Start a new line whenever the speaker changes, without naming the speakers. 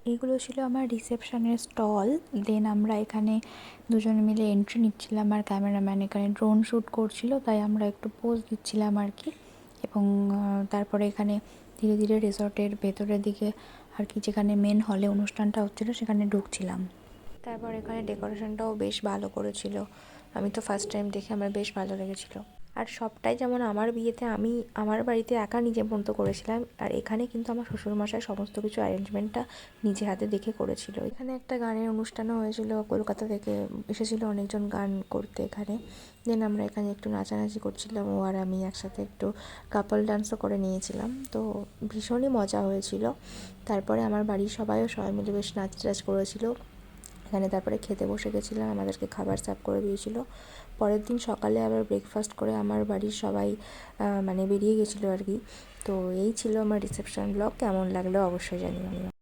এইগুলো ছিল আমার রিসেপশনের স্টল। দেন আমরা এখানে দুজনে মিলে এন্ট্রি নিচ্ছিলাম, আর ক্যামেরাম্যান এখানে ড্রোন শ্যুট করছিল, তাই আমরা একটু পোজ দিচ্ছিলাম আর কি। এবং তারপরে এখানে ধীরে ধীরে রিসর্টের ভেতরের দিকে আর কি, যেখানে মেন হলে অনুষ্ঠানটা হচ্ছিলো সেখানে ঢুকছিলাম। তারপর এখানে ডেকোরেশনটাও বেশ ভালো করেছিল, আমি তো ফার্স্ট টাইম দেখে আমার বেশ ভালো লেগেছিলো। আর সবটাই যেমন আমার বিয়েতে আমি আমার বাড়িতে একা নিজের মতো করেছিলাম, আর এখানে কিন্তু আমার শ্বশুরমশাই সমস্ত কিছু অ্যারেঞ্জমেন্টটা নিজে হাতে দেখে করেছিল। এখানে একটা গানের অনুষ্ঠানও হয়েছিল, কলকাতা থেকে এসেছিলো অনেকজন গান করতে এখানে। দেন আমরা এখানে একটু নাচানাচি করছিলাম, ও আর আমি একসাথে একটু কাপল ডান্সও করে নিয়েছিলাম, তো ভীষণই মজা হয়েছিল। তারপরে আমার বাড়ির সবাই মিলে বেশ নাচ টাচ করেছিল এখানে। তারপরে খেতে বসে গেছিলাম, আমাদেরকে খাবার সার্ভ করে দিয়েছিল। পরের দিন সকালে আবার ব্রেকফাস্ট করে আমার বাড়ির সবাই বেরিয়ে গেছিলো আর কি। তো এই ছিল আমার রিসেপশন ব্লগ। কেমন লাগলো অবশ্যই জানিও।